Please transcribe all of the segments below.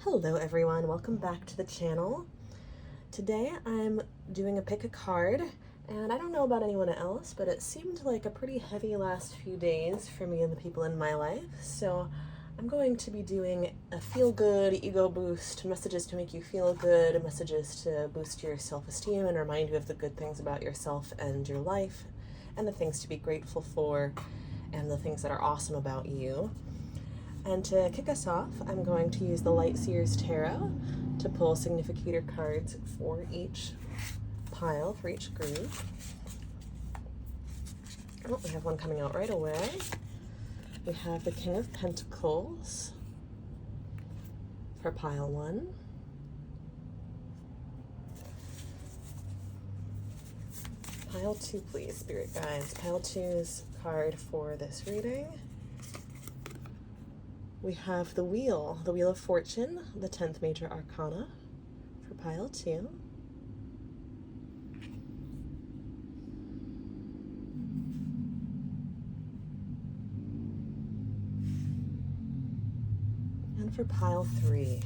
Hello everyone, welcome back to the channel. Today I'm doing a pick a card, and I don't know about anyone else, but it seemed like a pretty heavy last few days for me and the people in my life. So I'm going to be doing a feel-good, ego boost, messages to make you feel good, messages to boost your self-esteem and remind you of the good things about yourself and your life, and the things to be grateful for, and the things that are awesome about you. And to kick us off, I'm going to use the Light Seers Tarot to pull significator cards for each pile, for each group. Oh, we have one coming out right away. We have the King of Pentacles for pile 1. Pile 2, please, Spirit Guides. Pile 2's card for this reading. We have the Wheel of Fortune, the 10th major arcana for pile 2. And for pile 3.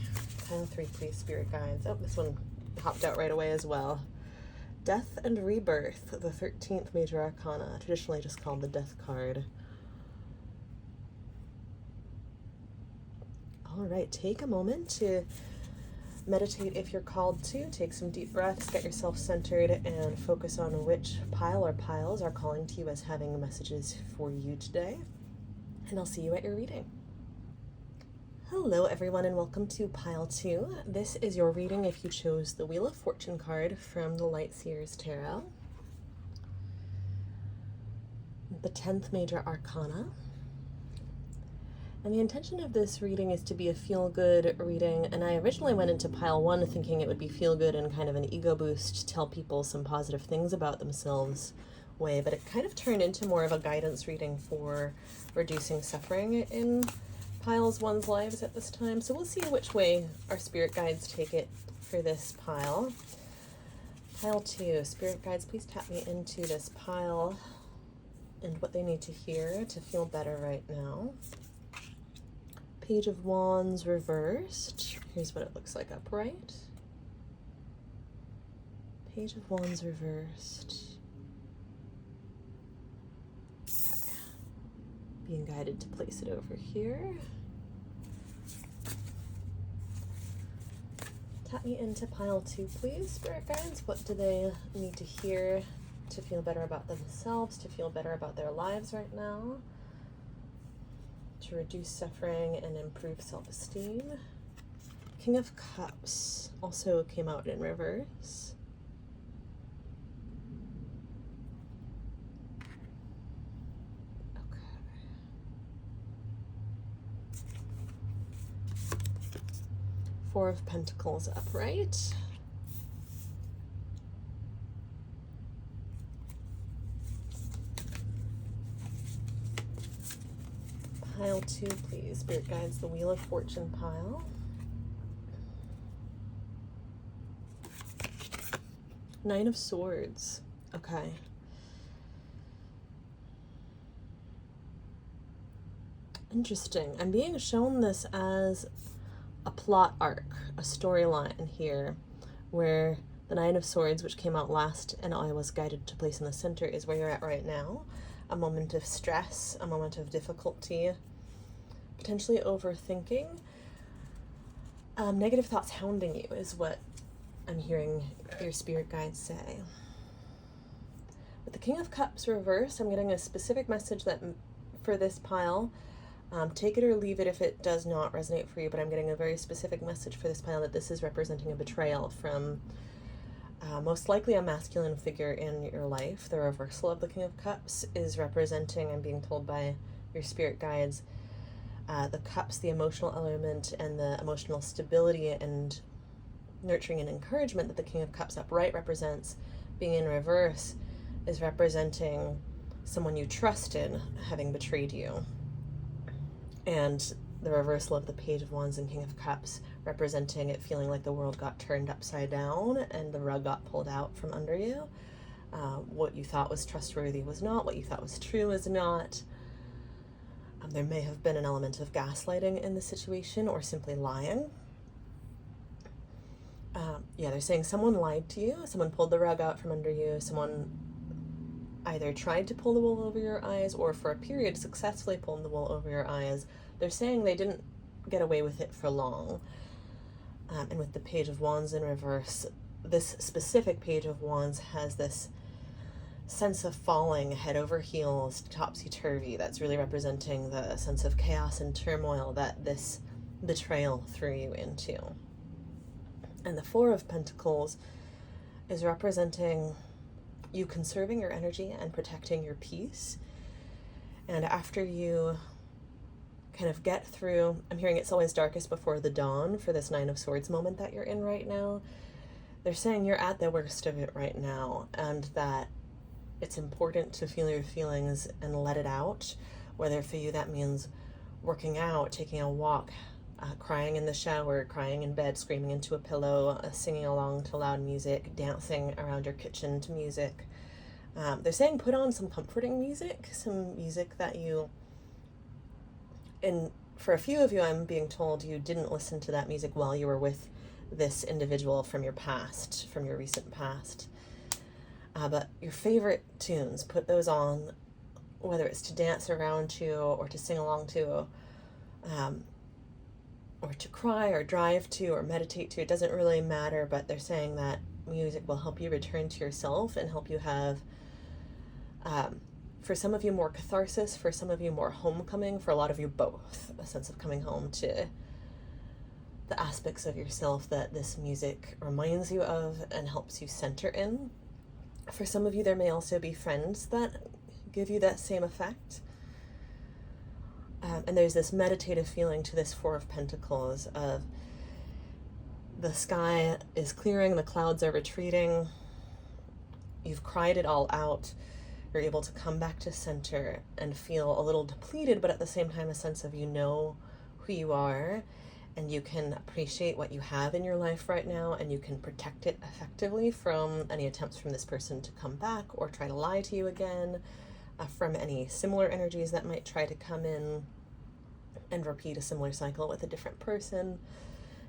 Pile 3, please, Spirit Guides. Oh, this one popped out right away as well. Death and Rebirth, the 13th major arcana, traditionally just called the Death card. All right, take a moment to meditate if you're called to. Take some deep breaths, get yourself centered, and focus on which pile or piles are calling to you as having messages for you today. And I'll see you at your reading. Hello everyone, and welcome to pile 2. This is your reading if you chose the Wheel of Fortune card from the Light Seers Tarot, the 10th major arcana. And the intention of this reading is to be a feel-good reading, and I originally went into pile 1 thinking it would be feel-good and kind of an ego boost to tell people some positive things about themselves way, but it kind of turned into more of a guidance reading for reducing suffering in piles 1's lives at this time. So we'll see which way our spirit guides take it for this pile. Pile 2, spirit guides, please tap me into this pile and what they need to hear to feel better right now. Page of Wands reversed. Here's what it looks like upright. Page of Wands reversed. Okay. Being guided to place it over here. Tap me into pile 2, please, Spirit Guides. What do they need to hear to feel better about themselves, to feel better about their lives right now? To reduce suffering and improve self-esteem. King of Cups also came out in reverse. Okay. Four of Pentacles upright. Pile 2, please, Spirit Guides, the Wheel of Fortune pile. Nine of Swords. Okay. Interesting. I'm being shown this as a plot arc, a storyline here, where the Nine of Swords, which came out last and I was guided to place in the center, is where you're at right now. A moment of stress, a moment of difficulty, potentially overthinking. Negative thoughts hounding you is what I'm hearing your spirit guides say. With the King of Cups reversed, I'm getting a specific message that for this pile, take it or leave it if it does not resonate for you, but I'm getting a very specific message for this pile that this is representing a betrayal from most likely a masculine figure in your life. The reversal of the King of Cups is representing, I'm being told by your spirit guides, the cups, the emotional element, and the emotional stability and nurturing and encouragement that the King of Cups upright represents. Being in reverse is representing someone you trusted having betrayed you. And the reversal of the Page of Wands and King of Cups representing it feeling like the world got turned upside down and the rug got pulled out from under you. What you thought was trustworthy was not. What you thought was true is not. There may have been an element of gaslighting in the situation or simply lying. Yeah, they're saying someone lied to you, someone pulled the rug out from under you, someone either tried to pull the wool over your eyes or for a period successfully pulled the wool over your eyes. They're saying they didn't get away with it for long. And with the Page of Wands in reverse, this specific Page of Wands has this sense of falling head over heels, topsy-turvy. That's really representing the sense of chaos and turmoil that this betrayal threw you into. And the Four of Pentacles is representing you conserving your energy and protecting your peace. And after you kind of get through, I'm hearing it's always darkest before the dawn for this Nine of Swords moment that you're in right now. They're saying you're at the worst of it right now, and that it's important to feel your feelings and let it out, whether for you that means working out, taking a walk, crying in the shower, crying in bed, screaming into a pillow, singing along to loud music, dancing around your kitchen to music. They're saying put on some comforting music, some music that you, and for a few of you, I'm being told you didn't listen to that music while you were with this individual from your past, from your recent past. But your favorite tunes, put those on, whether it's to dance around to or to sing along to, or to cry or drive to or meditate to. It doesn't really matter, but they're saying that music will help you return to yourself and help you have, for some of you, more catharsis, for some of you, more homecoming, for a lot of you, both. A sense of coming home to the aspects of yourself that this music reminds you of and helps you center in. For some of you, there may also be friends that give you that same effect. And there's this meditative feeling to this Four of Pentacles of the sky is clearing, the clouds are retreating, you've cried it all out, you're able to come back to center and feel a little depleted, but at the same time a sense of you know who you are, and you can appreciate what you have in your life right now, and you can protect it effectively from any attempts from this person to come back or try to lie to you again, from any similar energies that might try to come in and repeat a similar cycle with a different person.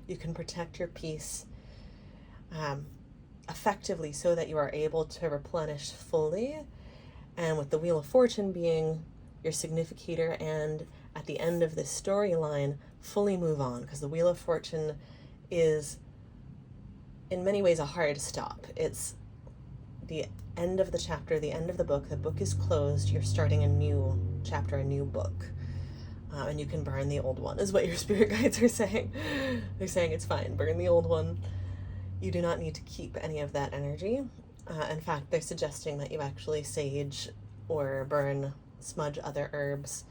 You can protect your peace effectively so that you are able to replenish fully. And with the Wheel of Fortune being your significator, and at the end of this storyline, fully move on, because the Wheel of Fortune is in many ways a hard stop. It's the end of the chapter, the end of the book is closed, you're starting a new chapter, a new book. And you can burn the old one, is what your spirit guides are saying. They're saying it's fine, burn the old one. You do not need to keep any of that energy. In fact, they're suggesting that you actually sage or burn, smudge other herbs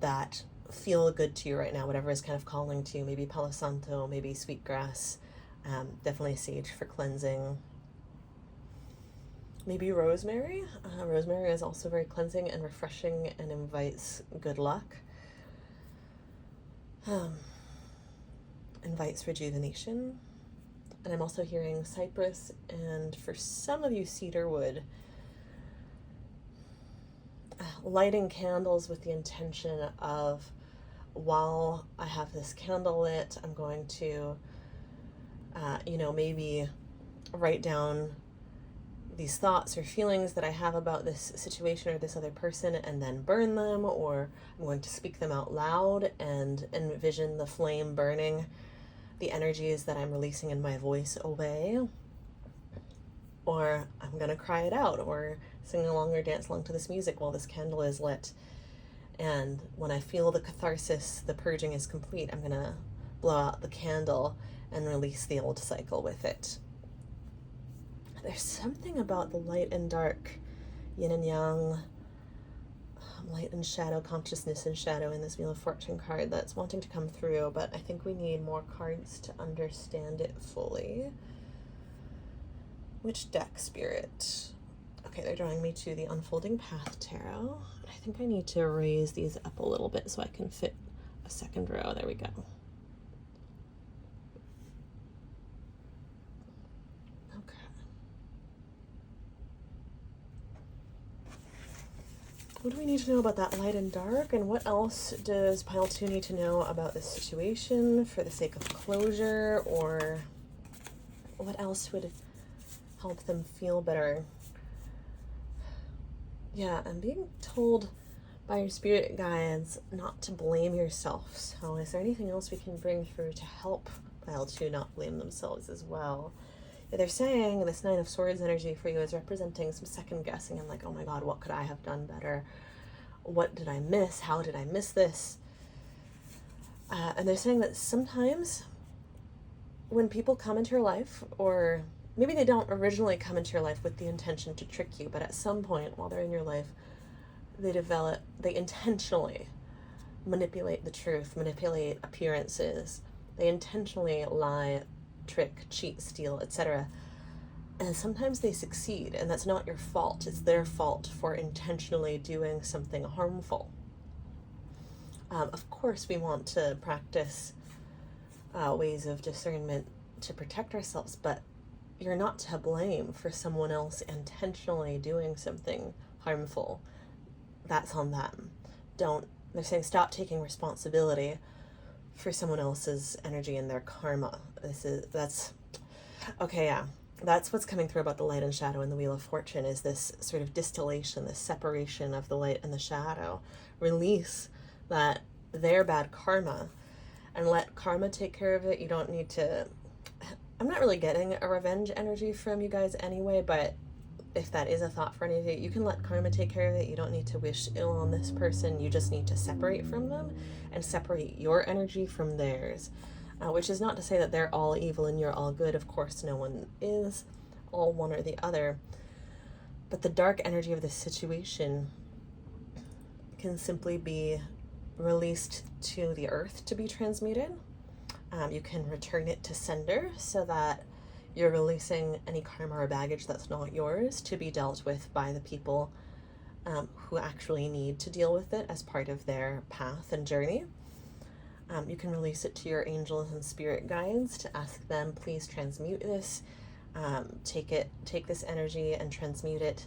that feel good to you right now, whatever is kind of calling to you. Maybe Palo Santo, maybe sweetgrass, definitely sage for cleansing. Maybe rosemary. Rosemary is also very cleansing and refreshing and invites good luck. Invites rejuvenation. And I'm also hearing cypress, and for some of you, cedar wood. Lighting candles with the intention of, while I have this candle lit, I'm going to, maybe write down these thoughts or feelings that I have about this situation or this other person, and then burn them, or I'm going to speak them out loud and envision the flame burning the energies that I'm releasing in my voice away, or I'm going to cry it out or sing along or dance along to this music while this candle is lit. And when I feel the catharsis, the purging is complete, I'm going to blow out the candle and release the old cycle with it. There's something about the light and dark, yin and yang, light and shadow, consciousness and shadow in this Wheel of Fortune card that's wanting to come through, but I think we need more cards to understand it fully. Which deck, Spirit? Okay, they're drawing me to the Unfolding Path Tarot. I think I need to raise these up a little bit so I can fit a second row. There we go. What do we need to know about that light and dark? And what else does pile 2 need to know about this situation for the sake of closure or What else would help them feel better? Yeah, I'm being told by your spirit guides not to blame yourself. So is there anything else we can bring through to help Pile 2 not blame themselves as well? Yeah, they're saying this Nine of Swords energy for you is representing some second guessing and like, oh my god, what could I have done better? What did I miss? How did I miss this? And they're saying that sometimes when people come into your life, or maybe they don't originally come into your life with the intention to trick you, but at some point while they're in your life, they intentionally manipulate the truth, manipulate appearances. They intentionally lie, trick, cheat, steal, etc. And sometimes they succeed, and that's not your fault. It's their fault for intentionally doing something harmful. Of course, we want to practice ways of discernment to protect ourselves, but you're not to blame for someone else intentionally doing something harmful. That's on them. They're saying stop taking responsibility for someone else's energy and their karma. That's what's coming through about the light and shadow in the Wheel of Fortune, is this sort of distillation, this separation of the light and the shadow. Release their bad karma and let karma take care of it. You don't need to, I'm not really getting a revenge energy from you guys anyway, but if that is a thought for any of you, you can let karma take care of it. You don't need to wish ill on this person. You just need to separate from them and separate your energy from theirs, which is not to say that they're all evil and you're all good. Of course, no one is, all one or the other. But the dark energy of this situation can simply be released to the earth to be transmuted. You can return it to sender so that you're releasing any karma or baggage that's not yours to be dealt with by the people who actually need to deal with it as part of their path and journey. You can release it to your angels and spirit guides to ask them, please transmute this. Take this energy and transmute it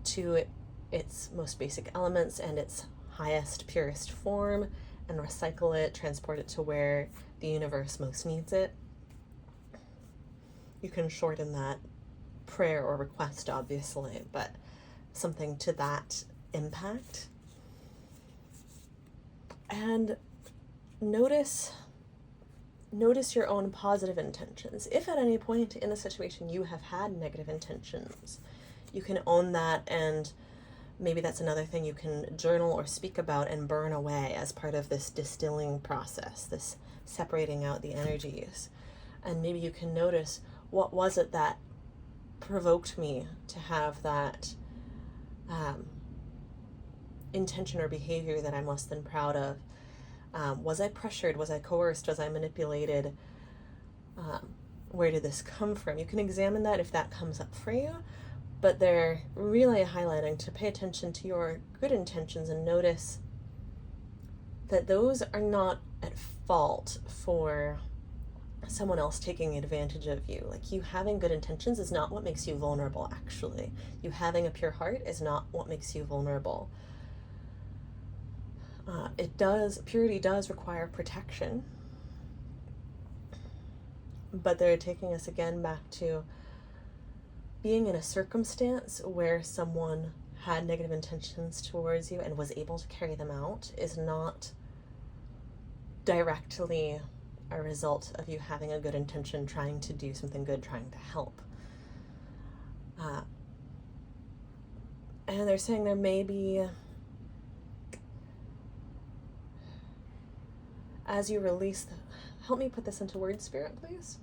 to its most basic elements and its highest, purest form, and recycle it, transport it to where the universe most needs it. You can shorten that prayer or request, obviously, but something to that impact. And notice your own positive intentions. If at any point in the situation you have had negative intentions, you can own that, and maybe that's another thing you can journal or speak about and burn away as part of this distilling process, this separating out the energies. And maybe you can notice, what was it that provoked me to have that intention or behavior that I'm less than proud of? Was I pressured? Was I coerced? Was I manipulated? Where did this come from? You can examine that if that comes up for you, but they're really highlighting to pay attention to your good intentions and notice that those are not at fault for someone else taking advantage of you. Like, you having good intentions is not what makes you vulnerable, actually. You having a pure heart is not what makes you vulnerable. Purity does require protection, but they're taking us again back to being in a circumstance where someone had negative intentions towards you and was able to carry them out is not directly a result of you having a good intention, trying to do something good, trying to help. And they're saying there may be, as you release help me put this into words, Spirit, please.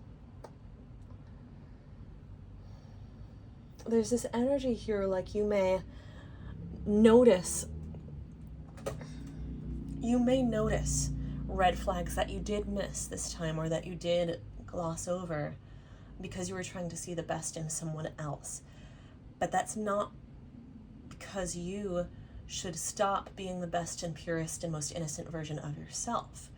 There's this energy here, like you may notice red flags that you did miss this time, or that you did gloss over because you were trying to see the best in someone else. But that's not because you should stop being the best and purest and most innocent version of yourself.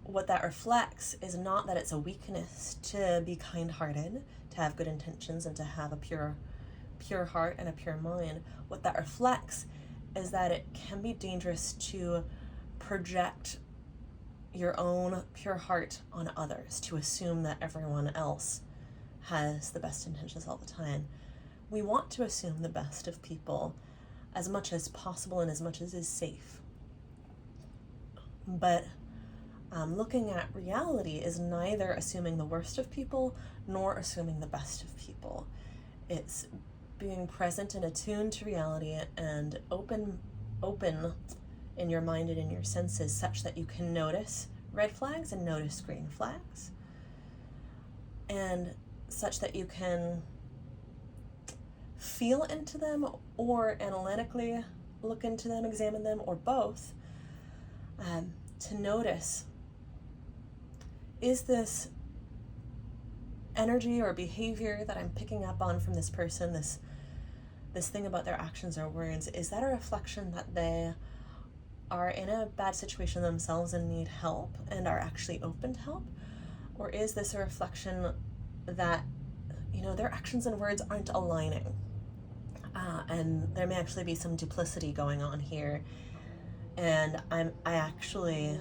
What that reflects is not that it's a weakness to be kind-hearted, to have good intentions, and to have a pure heart and a pure mind. What that reflects is that it can be dangerous to project your own pure heart on others, to assume that everyone else has the best intentions all the time. We want to assume the best of people as much as possible and as much as is safe. But looking at reality is neither assuming the worst of people nor assuming the best of people. It's being present and attuned to reality and open in your mind and in your senses, such that you can notice red flags and notice green flags, and such that you can feel into them or analytically look into them, examine them, or both, to notice, is this energy or behavior that I'm picking up on from this person, this thing about their actions or words, is that a reflection that they are in a bad situation themselves and need help and are actually open to help? Or is this a reflection that, their actions and words aren't aligning, and there may actually be some duplicity going on here, and I actually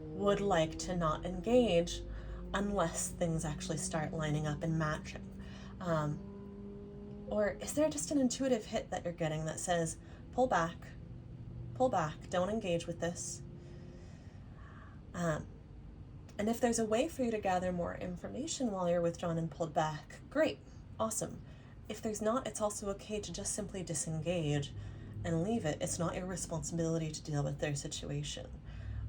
would like to not engage unless things actually start lining up and matching? Or is there just an intuitive hit that you're getting that says, pull back, don't engage with this? And if there's a way for you to gather more information while you're withdrawn and pulled back, great, awesome. If there's not, it's also okay to just simply disengage and leave it. It's not your responsibility to deal with their situation.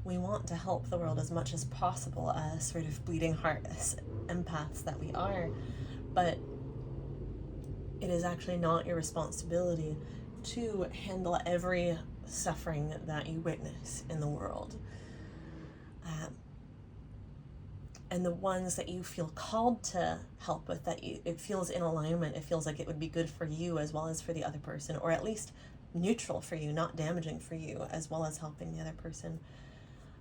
We want to help the world as much as possible as sort of bleeding heart empaths that we are, but it is actually not your responsibility to handle every suffering that you witness in the world. And the ones that you feel called to help with, that it feels in alignment, it feels like it would be good for you as well as for the other person, or at least neutral for you, not damaging for you, as well as helping the other person,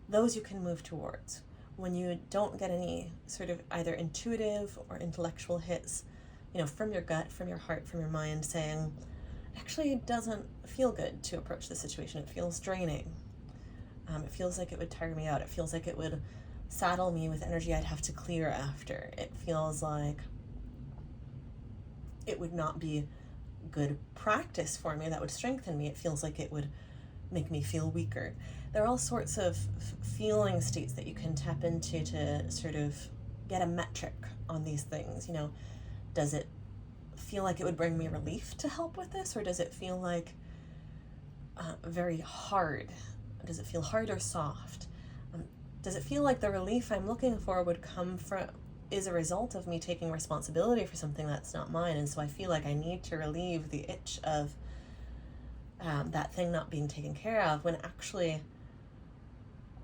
those you can move towards. When you don't get any sort of either intuitive or intellectual hits, from your gut, from your heart, from your mind, saying, actually, it doesn't feel good to approach the situation. It feels draining. It feels like it would tire me out. It feels like it would saddle me with energy I'd have to clear after. It feels like it would not be good practice for me that would strengthen me. It feels like it would make me feel weaker. There are all sorts of feeling states that you can tap into to sort of get a metric on these things. Does it feel like it would bring me relief to help with this, or does it feel like very hard? Does it feel hard or soft? Does it feel like the relief I'm looking for would come from, is a result of me taking responsibility for something that's not mine, and so I feel like I need to relieve the itch of that thing not being taken care of, when actually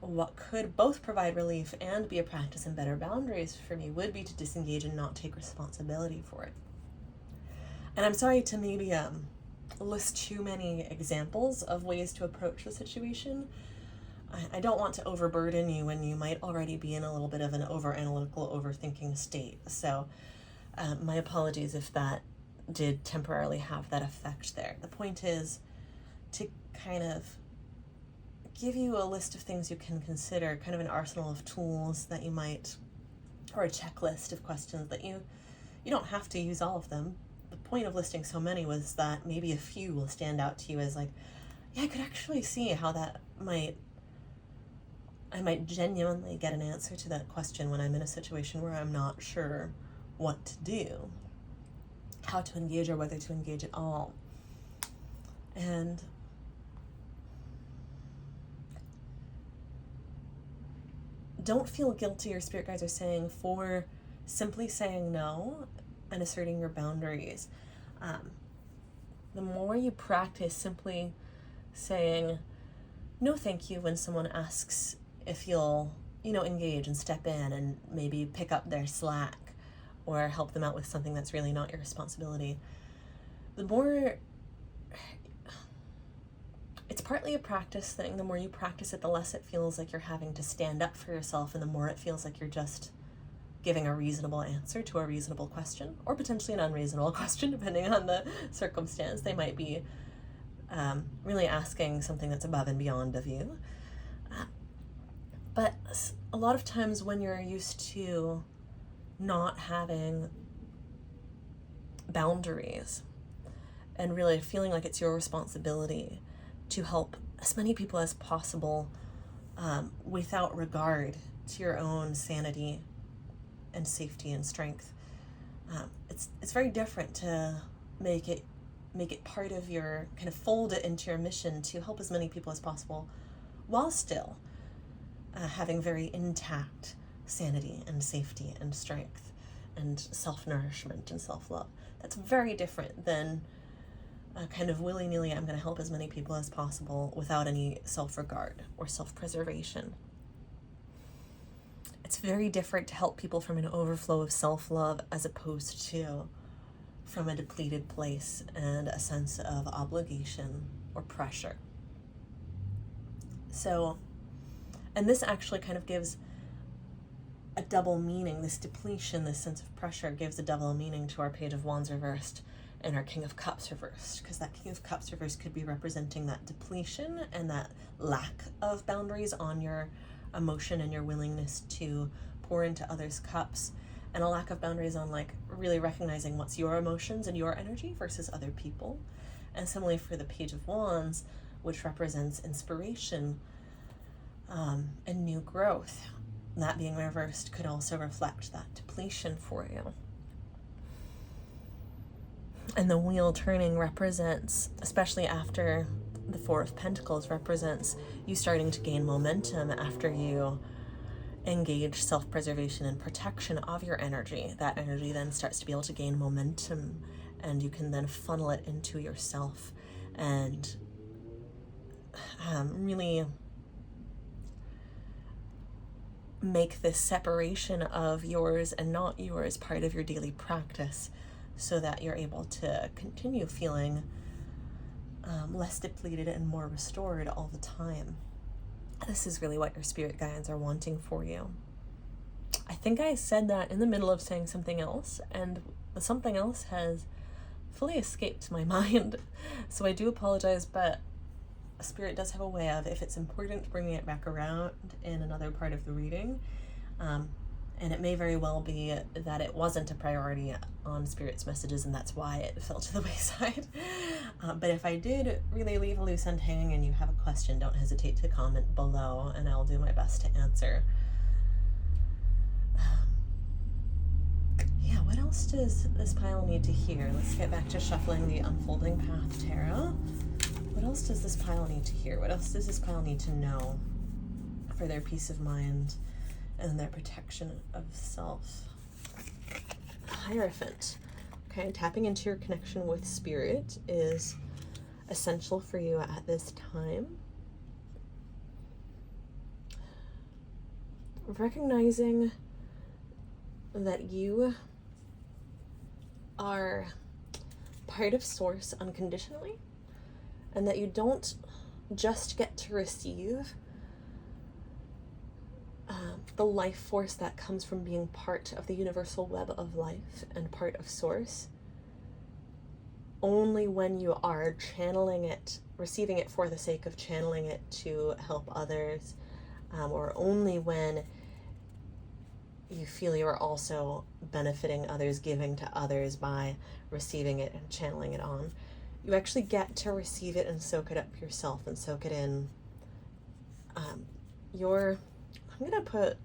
what could both provide relief and be a practice and better boundaries for me would be to disengage and not take responsibility for it. And I'm sorry to maybe list too many examples of ways to approach the situation. I don't want to overburden you when you might already be in a little bit of an over-analytical, overthinking state. So my apologies if that did temporarily have that effect there. The point is to kind of give you a list of things you can consider, kind of an arsenal of tools that you might, or a checklist of questions that you don't have to use all of them. The point of listing so many was that maybe a few will stand out to you as like, yeah, I could actually see how I might genuinely get an answer to that question when I'm in a situation where I'm not sure what to do, how to engage, or whether to engage at all. And don't feel guilty, your spirit guides are saying, for simply saying no and asserting your boundaries. The more you practice simply saying no thank you when someone asks if you'll, engage and step in and maybe pick up their slack or help them out with something that's really not your responsibility, the more, it's partly a practice thing. The more you practice it, the less it feels like you're having to stand up for yourself, and the more it feels like you're just giving a reasonable answer to a reasonable question, or potentially an unreasonable question, depending on the circumstance. They might be really asking something that's above and beyond of you. But a lot of times when you're used to not having boundaries and really feeling like it's your responsibility to help as many people as possible without regard to your own sanity and safety and strength, it's very different to make it part of your, kind of fold it into your mission to help as many people as possible while still having very intact sanity and safety and strength and self-nourishment and self-love. That's very different than kind of willy-nilly, I'm going to help as many people as possible without any self-regard or self-preservation. It's very different to help people from an overflow of self-love as opposed to from a depleted place and a sense of obligation or pressure. So, and this actually kind of gives a double meaning. This depletion, this sense of pressure, gives a double meaning to our Page of Wands reversed and our King of Cups reversed, because that King of Cups reversed could be representing that depletion and that lack of boundaries on your emotion and your willingness to pour into others' cups, and a lack of boundaries on like really recognizing what's your emotions and your energy versus other people. And similarly for the Page of Wands, which represents inspiration and new growth, that being reversed could also reflect that depletion for you. And the wheel turning represents, especially after the Four of Pentacles, represents you starting to gain momentum after you engage self-preservation and protection of your energy. That energy then starts to be able to gain momentum, and you can then funnel it into yourself and really make this separation of yours and not yours part of your daily practice, so that you're able to continue feeling less depleted and more restored all the time. This is really what your spirit guides are wanting for you. I think I said that in the middle of saying something else, and the something else has fully escaped my mind. So I do apologize, but Spirit does have a way of, if it's important, bringing it back around in another part of the reading. And it may very well be that it wasn't a priority on Spirit's messages, and that's why it fell to the wayside. But if I did really leave a loose end hanging and you have a question, don't hesitate to comment below, and I'll do my best to answer. Yeah, what else does this pile need to hear? Let's get back to shuffling the Unfolding Path Tarot. What else does this pile need to hear? What else does this pile need to know for their peace of mind and their protection of self? Hierophant. Okay, tapping into your connection with Spirit is essential for you at this time. Recognizing that you are part of Source unconditionally, and that you don't just get to receive the life force that comes from being part of the universal web of life and part of Source only when you are channeling it, receiving it for the sake of channeling it to help others, or only when you feel you are also benefiting others, giving to others by receiving it and channeling it on. You actually get to receive it and soak it up yourself and soak it in. I'm gonna put,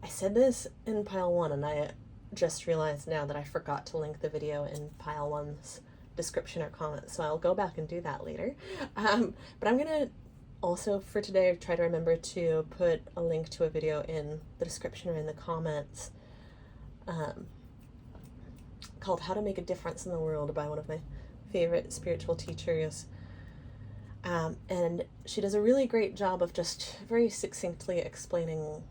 I said this in pile 1, and I just realized now that I forgot to link the video in pile 1's description or comment, so I'll go back and do that later. But I'm gonna also for today try to remember to put a link to a video in the description or in the comments called How to Make a Difference in the World by one of my favorite spiritual teachers. And she does a really great job of just very succinctly explaining,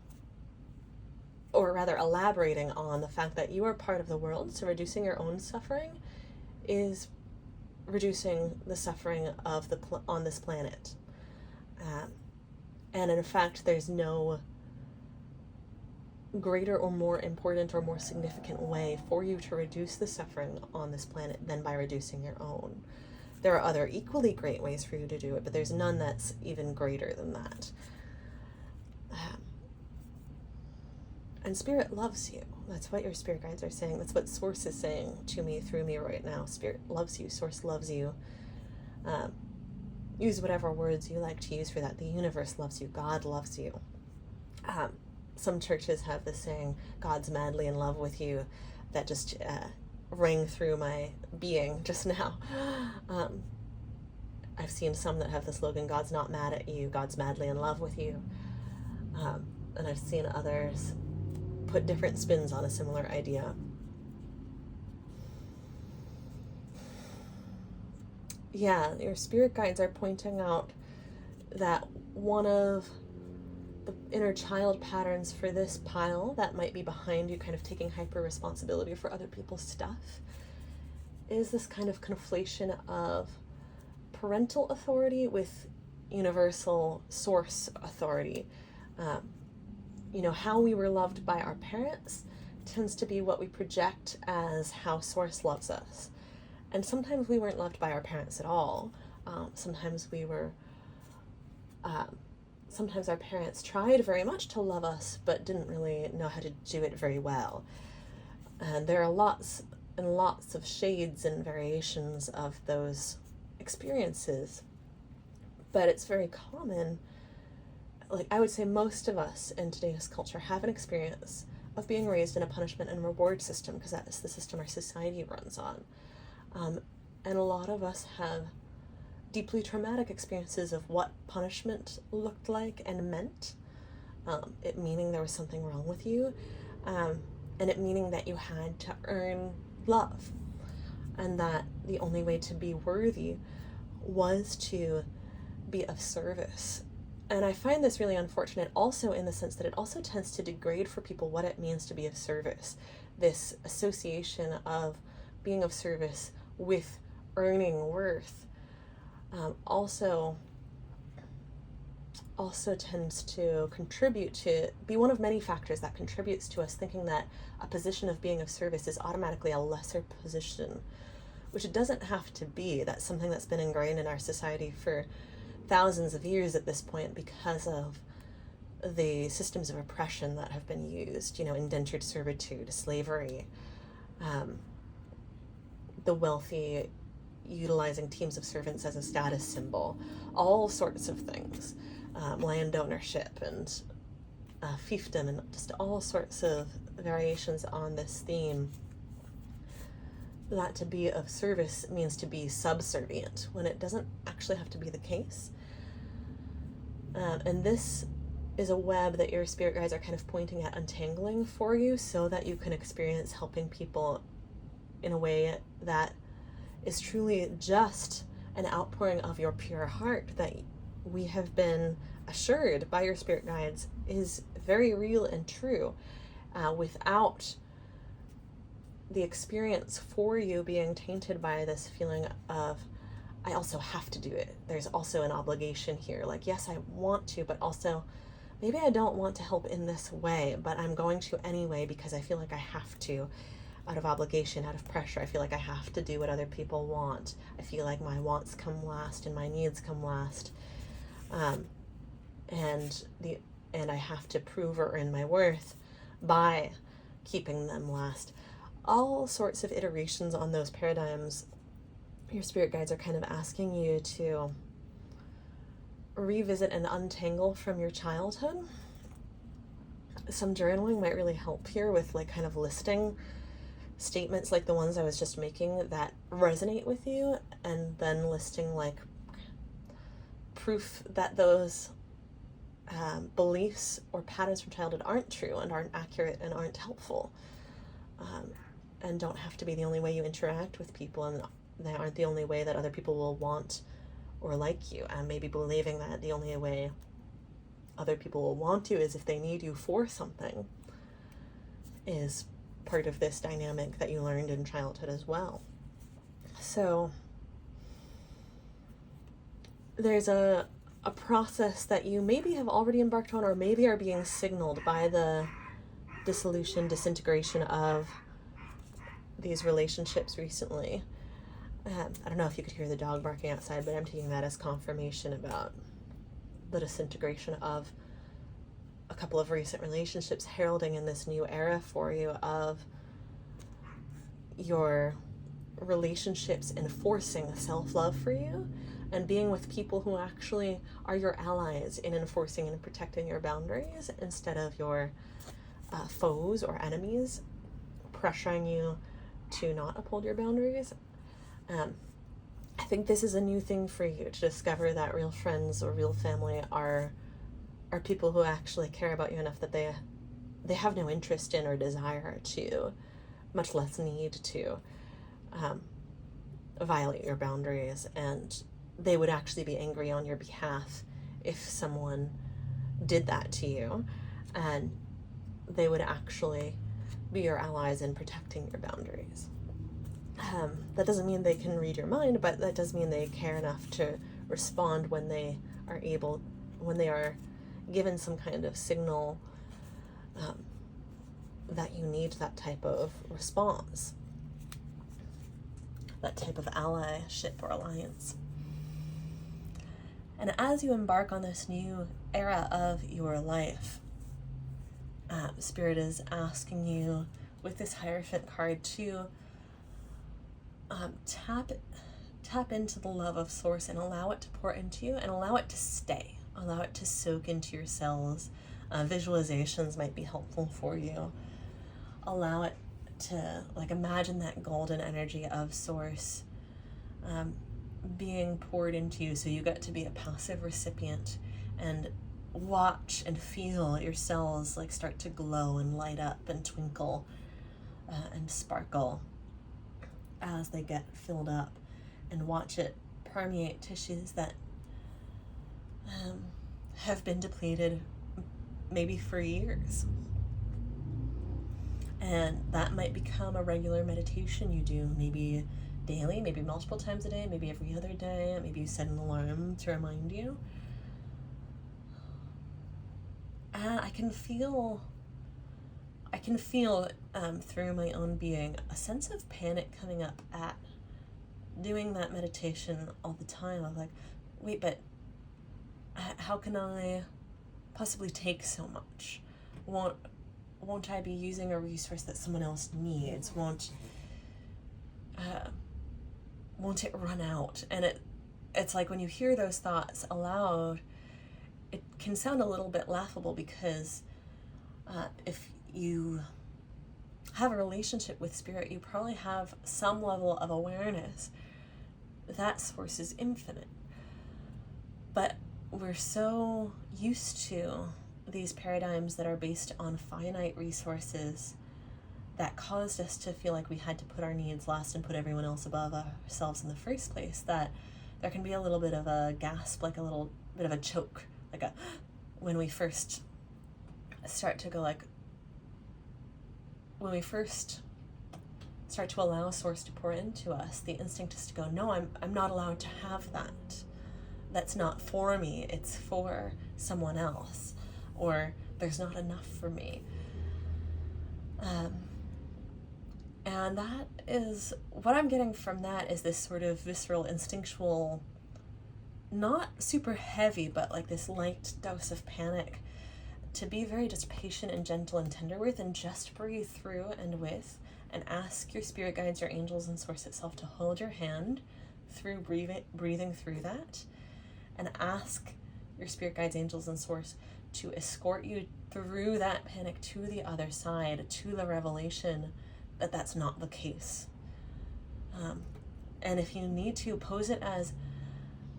or rather elaborating on the fact that you are part of the world, so reducing your own suffering is reducing the suffering of on this planet. And in fact, there's no greater or more important or more significant way for you to reduce the suffering on this planet than by reducing your own. There are other equally great ways for you to do it, but there's none that's even greater than that. And Spirit loves you. That's what your spirit guides are saying. That's what Source is saying to me, through me right now. Spirit loves you. Source loves you. Use whatever words you like to use for that. The universe loves you. God loves you. Some churches have this saying, God's madly in love with you, that just rang through my being just now. I've seen some that have the slogan, God's not mad at you, God's madly in love with you. And I've seen others put different spins on a similar idea. Yeah, your spirit guides are pointing out that one of the inner child patterns for this pile that might be behind you kind of taking hyper responsibility for other people's stuff is this kind of conflation of parental authority with universal source authority. How we were loved by our parents tends to be what we project as how Source loves us. And sometimes we weren't loved by our parents at all. Sometimes our parents tried very much to love us, but didn't really know how to do it very well. And there are lots and lots of shades and variations of those experiences. But it's very common. Like, I would say most of us in today's culture have an experience of being raised in a punishment and reward system, because that is the system our society runs on. And a lot of us have deeply traumatic experiences of what punishment looked like and meant. It meaning there was something wrong with you, and it meaning that you had to earn love, and that the only way to be worthy was to be of service. And I find this really unfortunate also in the sense that it also tends to degrade for people what it means to be of service. This association of being of service with earning worth also tends to contribute to be one of many factors that contributes to us thinking that a position of being of service is automatically a lesser position, which it doesn't have to be. That's something that's been ingrained in our society for thousands of years at this point because of the systems of oppression that have been used, indentured servitude, slavery, the wealthy utilizing teams of servants as a status symbol, all sorts of things, land ownership and fiefdom, and just all sorts of variations on this theme. That to be of service means to be subservient, when it doesn't actually have to be the case. And this is a web that your spirit guides are kind of pointing at untangling for you so that you can experience helping people in a way that is truly just an outpouring of your pure heart that we have been assured by your spirit guides is very real and true, without the experience for you being tainted by this feeling of, I also have to do it. There's also an obligation here. Like, yes, I want to, but also maybe I don't want to help in this way, but I'm going to anyway because I feel like I have to, out of obligation, out of pressure. I feel like I have to do what other people want. I feel like my wants come last and my needs come last. And I have to prove or earn my worth by keeping them last. All sorts of iterations on those paradigms. Your spirit guides are kind of asking you to revisit and untangle from your childhood. Some journaling might really help here with kind of listing statements like the ones I was just making that resonate with you, and then listing proof that those beliefs or patterns from childhood aren't true and aren't accurate and aren't helpful, and don't have to be the only way you interact with people, and they aren't the only way that other people will want or like you, and maybe believing that the only way other people will want you is if they need you for something is part of this dynamic that you learned in childhood as well. So there's a process that you maybe have already embarked on, or maybe are being signaled by the disintegration of these relationships recently. I don't know if you could hear the dog barking outside, but I'm taking that as confirmation about the disintegration of a couple of recent relationships heralding in this new era for you of your relationships enforcing self-love for you and being with people who actually are your allies in enforcing and protecting your boundaries instead of your foes or enemies pressuring you to not uphold your boundaries. I think this is a new thing for you to discover that real friends or real family are people who actually care about you enough that they have no interest in or desire to, much less need to, violate your boundaries, and they would actually be angry on your behalf if someone did that to you, and they would actually be your allies in protecting your boundaries. That doesn't mean they can read your mind, but that does mean they care enough to respond when they are given some kind of signal that you need that type of response, that type of allyship or alliance. And as you embark on this new era of your life, Spirit is asking you with this Hierophant card to tap into the love of Source and allow it to pour into you and allow it to stay. Allow it to soak into your cells. Visualizations might be helpful for you. Allow it to, like, imagine that golden energy of Source being poured into you, so you get to be a passive recipient and watch and feel your cells like start to glow and light up and twinkle and sparkle as they get filled up, and watch it permeate tissues that have been depleted maybe for years. And that might become a regular meditation you do, maybe daily, maybe multiple times a day, maybe every other day, maybe you set an alarm to remind you. I can feel through my own being a sense of panic coming up at doing that meditation all the time. I'm like, wait, but how can I possibly take so much? Won't I be using a resource that someone else needs? Won't it run out? And it's like when you hear those thoughts aloud, it can sound a little bit laughable, because if you have a relationship with Spirit, you probably have some level of awareness that Source is infinite. But we're so used to these paradigms that are based on finite resources that caused us to feel like we had to put our needs last and put everyone else above ourselves in the first place, that there can be a little bit of a gasp, like a little bit of a choke, like when we first start to go, like, when we first start to allow Source to pour into us, the instinct is to go, no, I'm not allowed to have that. That's not for me, it's for someone else. Or there's not enough for me. And that is, what I'm getting from that is this sort of visceral, instinctual, not super heavy, but like this light dose of panic, to be very just patient and gentle and tender with, and just breathe through and with, and ask your spirit guides, your angels, and Source itself to hold your hand through breathing through that, and ask your spirit guides, angels, and Source to escort you through that panic to the other side, to the revelation that that's not the case. And if you need to, pose it as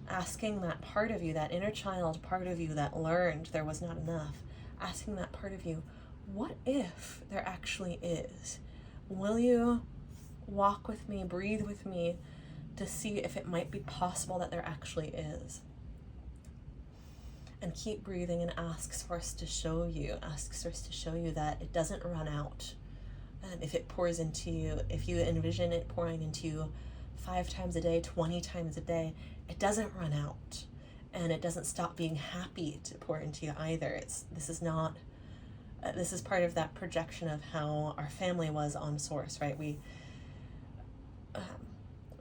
asking that part of you, that inner child part of you that learned there was not enough, asking that part of you, what if there actually is? Will you walk with me, breathe with me, to see if it might be possible that there actually is? And keep breathing and ask Source to show you. Ask Source to show you that it doesn't run out. If it pours into you, if you envision it pouring into you 5 times a day, 20 times a day, it doesn't run out. And it doesn't stop being happy to pour into you either. This is part of that projection of how our family was on Source, right?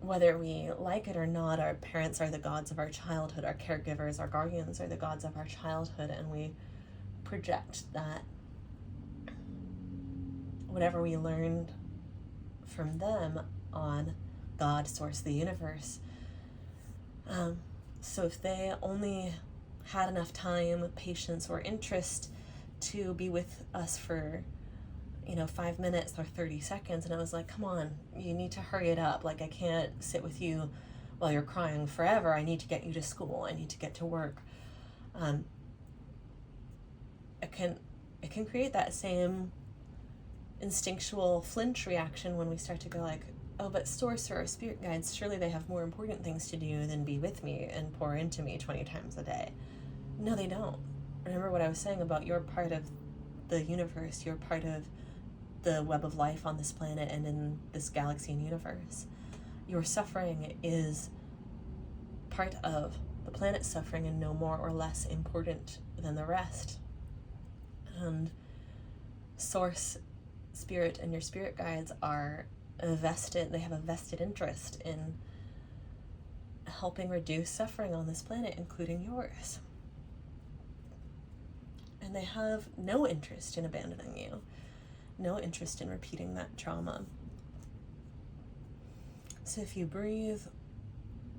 Whether we like it or not, our parents are the gods of our childhood, our caregivers, our guardians are the gods of our childhood, and we project that whatever we learned from them on God, source, the universe. So if they only had enough time, patience, or interest to be with us for 5 minutes or 30 seconds, and I was like, come on, you need to hurry it up. Like, I can't sit with you while you're crying forever. I need to get you to school. I need to get to work. It can create that same instinctual flinch reaction when we start to go like, oh, but source or spirit guides, surely they have more important things to do than be with me and pour into me 20 times a day. No, they don't. Remember what I was saying about you're part of the universe. You're part of the web of life on this planet and in this galaxy and universe. Your suffering is part of the planet's suffering and no more or less important than the rest. And source, spirit, and your spirit guides are vested, they have a vested interest in helping reduce suffering on this planet, including yours. And they have no interest in abandoning you, no interest in repeating that trauma. So if you breathe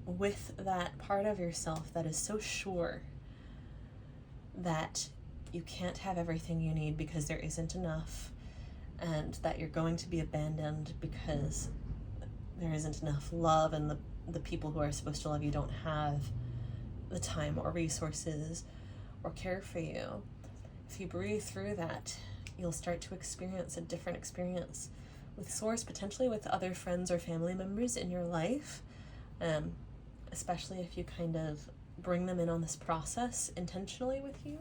with that part of yourself that is so sure that you can't have everything you need because there isn't enough, and that you're going to be abandoned because there isn't enough love, and the people who are supposed to love you don't have the time or resources or care for you. If you breathe through that, you'll start to experience a different experience with source, potentially with other friends or family members in your life, especially if you kind of bring them in on this process intentionally with you,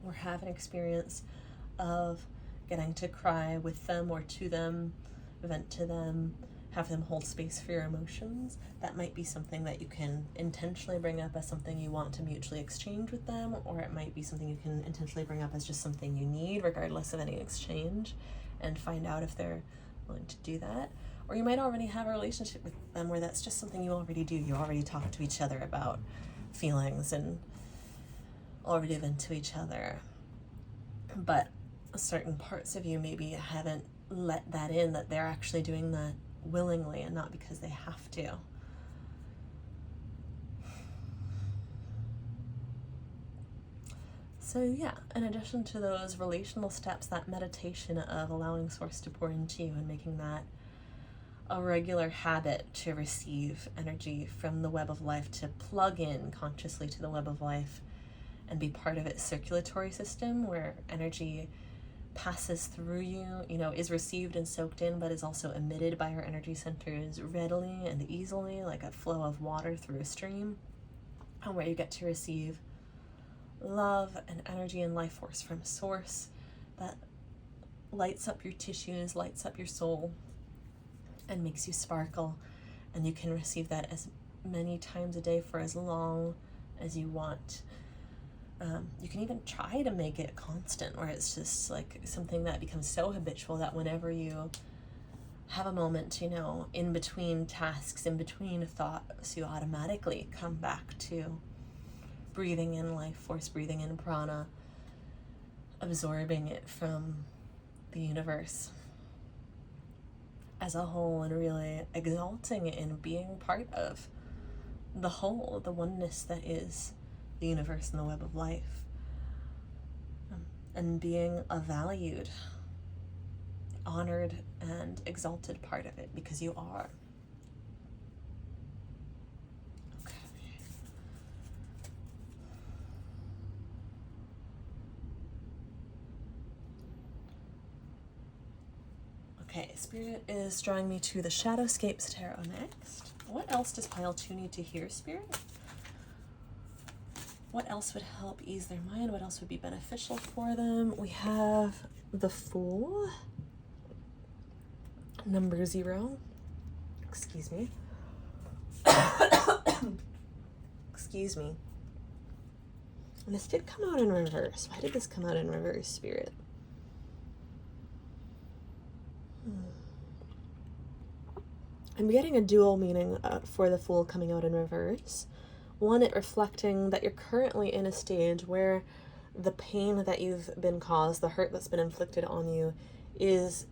or have an experience of getting to cry with them or to them, vent to them, have them hold space for your emotions. That might be something that you can intentionally bring up as something you want to mutually exchange with them, or it might be something you can intentionally bring up as just something you need regardless of any exchange, and find out if they're willing to do that. Or you might already have a relationship with them where that's just something you already do. You already talk to each other about feelings and already vent to each other. But certain parts of you maybe haven't let that in, that they're actually doing that willingly and not because they have to. So yeah, in addition to those relational steps, that meditation of allowing source to pour into you and making that a regular habit to receive energy from the web of life, to plug in consciously to the web of life and be part of its circulatory system where energy passes through you, is received and soaked in, but is also emitted by your energy centers readily and easily, like a flow of water through a stream, and where you get to receive love and energy and life force from source that lights up your tissues, lights up your soul, and makes you sparkle. And you can receive that as many times a day for as long as you want. You can even try to make it constant, where it's just like something that becomes so habitual that whenever you have a moment, in between tasks, in between thoughts, you automatically come back to breathing in life force, breathing in prana, absorbing it from the universe as a whole, and really exalting it and being part of the whole, the oneness that is the universe and the web of life, and being a valued, honored, and exalted part of it, because you are. Okay, Spirit is drawing me to the Shadowscapes Tarot next. What else does pile 2 need to hear, Spirit? What else would help ease their mind? What else would be beneficial for them? We have the Fool, number 0. Excuse me. Excuse me. And this did come out in reverse. Why did this come out in reverse, Spirit? I'm getting a dual meaning for the Fool coming out in reverse. One, it reflecting that you're currently in a stage where the pain that you've been caused, the hurt that's been inflicted on you, is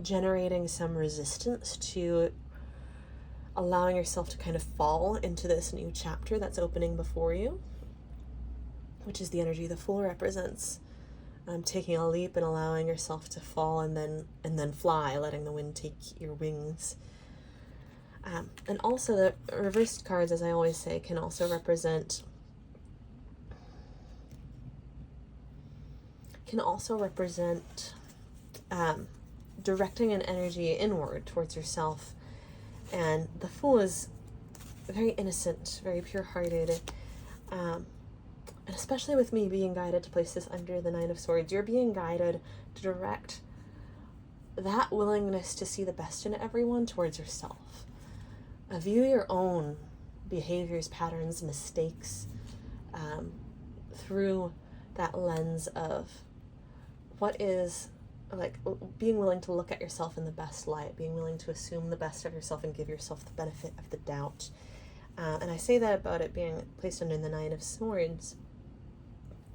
generating some resistance to allowing yourself to kind of fall into this new chapter that's opening before you, which is the energy the Fool represents. Taking a leap and allowing yourself to fall and then fly, letting the wind take your wings. And also the reversed cards, as I always say, can also represent directing an energy inward towards yourself. And the Fool is very innocent, very pure-hearted, and especially with me being guided to place this under the Nine of Swords, you're being guided to direct that willingness to see the best in everyone towards yourself. View your own behaviors, patterns, mistakes through that lens of what is, like, being willing to look at yourself in the best light, being willing to assume the best of yourself and give yourself the benefit of the doubt. And I say that about it being placed under the Nine of Swords.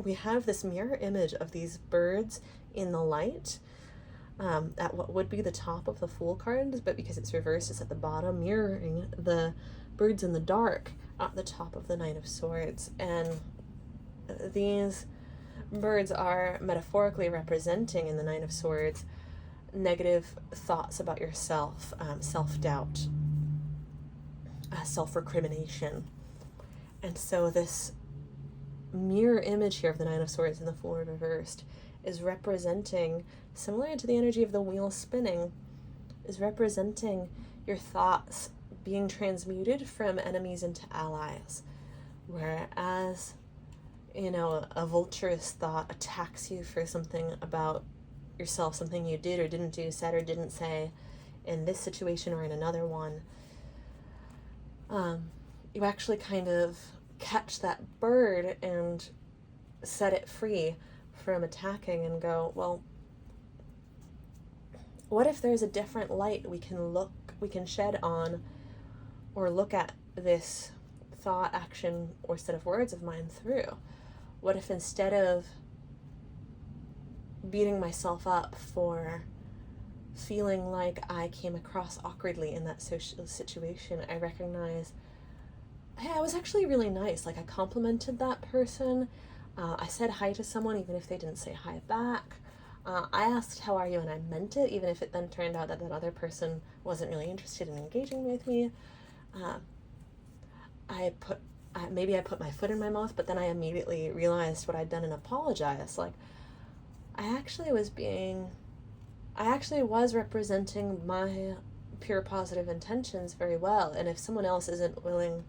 We have this mirror image of these birds in the light at what would be the top of the Fool cards, but because it's reversed, it's at the bottom, mirroring the birds in the dark at the top of the Nine of Swords. And these birds are metaphorically representing, in the Nine of Swords, negative thoughts about yourself, self-doubt, self-recrimination. And so this mirror image here of the Nine of Swords and the Fool reversed is representing, similar to the energy of the wheel spinning, is representing your thoughts being transmuted from enemies into allies. Whereas, you know, a vulturous thought attacks you for something about yourself, something you did or didn't do, said or didn't say in this situation or in another one, you actually kind of catch that bird and set it free from attacking and go, well, what if there's a different light we can shed on or look at this thought, action, or set of words of mine through? What if instead of beating myself up for feeling like I came across awkwardly in that social situation, I recognize, hey, I was actually really nice. Like, I complimented that person. I said hi to someone even if they didn't say hi back. I asked, how are you? And I meant it, even if it then turned out that that other person wasn't really interested in engaging with me. Maybe I put my foot in my mouth, but then I immediately realized what I'd done and apologized. Like, I actually was representing my pure positive intentions very well. And if someone else isn't willing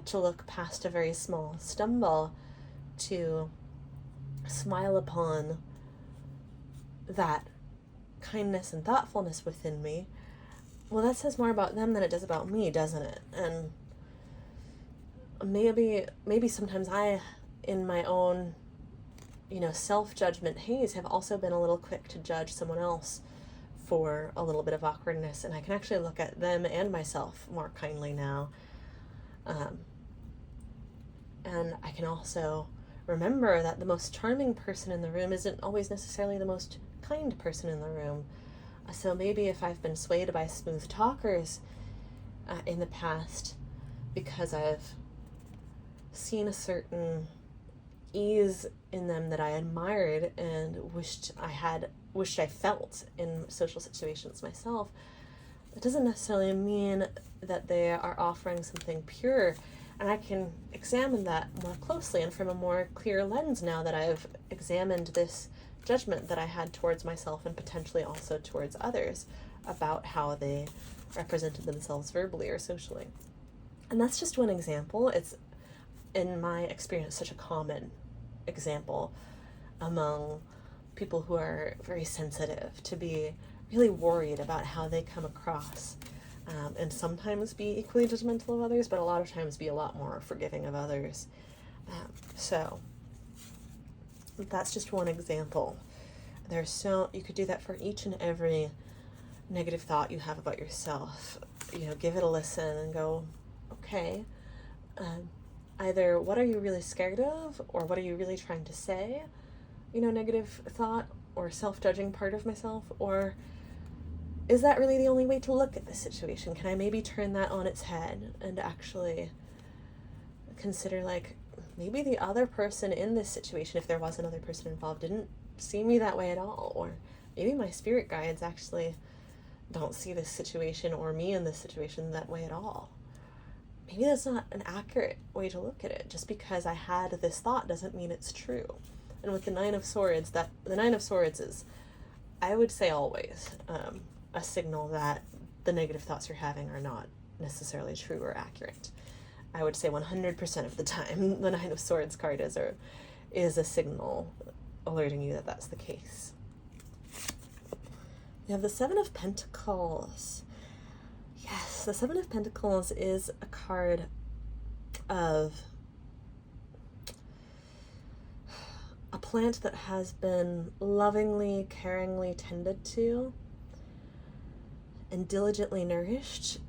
to look past a very small stumble to smile upon that kindness and thoughtfulness within me, well, that says more about them than it does about me, doesn't it? And maybe sometimes I, in my own, self-judgment haze, have also been a little quick to judge someone else for a little bit of awkwardness, and I can actually look at them and myself more kindly now. And I can also remember that the most charming person in the room isn't always necessarily the most kind person in the room. So maybe if I've been swayed by smooth talkers in the past because I've seen a certain ease in them that I admired and wished I felt in social situations myself, it doesn't necessarily mean that they are offering something pure. And I can examine that more closely and from a more clear lens now that I've examined this judgment that I had towards myself and potentially also towards others about how they represented themselves verbally or socially. And that's just one example. It's, in my experience, such a common example among people who are very sensitive, to be really worried about how they come across, and sometimes be equally judgmental of others, but a lot of times be a lot more forgiving of others. So that's just one example. You could do that for each and every negative thought you have about yourself. Give it a listen and go, okay, either what are you really scared of, or what are you really trying to say, negative thought or self-judging part of myself, or is that really the only way to look at this situation? Can I maybe turn that on its head and actually consider, like, maybe the other person in this situation, if there was another person involved, didn't see me that way at all, or maybe my spirit guides actually don't see this situation or me in this situation that way at all. Maybe that's not an accurate way to look at it. Just because I had this thought doesn't mean it's true. And with the Nine of Swords, the Nine of Swords is, I would say always, a signal that the negative thoughts you're having are not necessarily true or accurate. I would say 100% of the time, the Nine of Swords card is a signal alerting you that that's the case. We have the Seven of Pentacles. Yes, the Seven of Pentacles is a card of a plant that has been lovingly, caringly tended to and diligently nourished,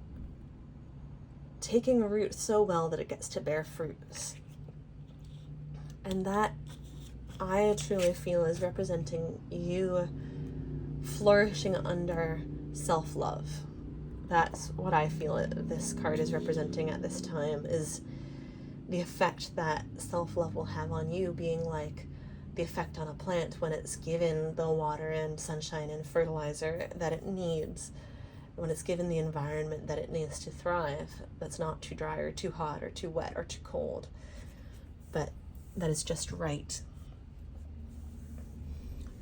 taking root so well that it gets to bear fruits. And that, I truly feel, is representing you flourishing under self-love. That's what I feel this card is representing at this time, is the effect that self-love will have on you, being like the effect on a plant when it's given the water and sunshine and fertilizer that it needs, when it's given the environment that it needs to thrive, that's not too dry or too hot or too wet or too cold, but that is just right.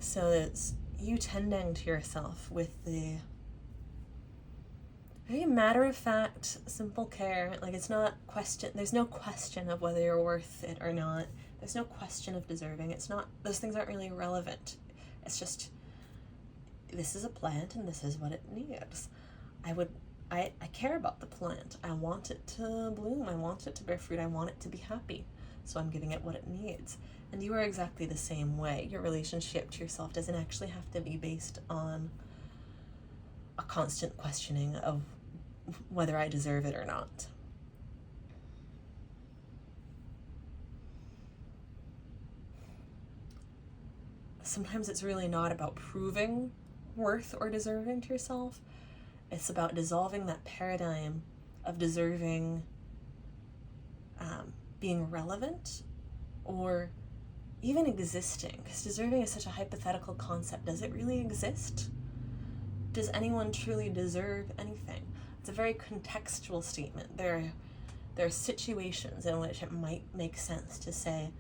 So it's you tending to yourself with the very matter-of-fact, simple care. Like, it's not there's no question of whether you're worth it or not. There's no question of deserving. It's not, those things aren't really relevant. It's just, this is a plant and this is what it needs. I care about the plant. I want it to bloom. I want it to bear fruit. I want it to be happy. So I'm giving it what it needs. And you are exactly the same way. Your relationship to yourself doesn't actually have to be based on a constant questioning of whether I deserve it or not. Sometimes it's really not about proving worth or deserving to yourself. It's about dissolving that paradigm of deserving being relevant or even existing. Because deserving is such a hypothetical concept. Does it really exist? Does anyone truly deserve anything? It's a very contextual statement. There are situations in which it might make sense to say,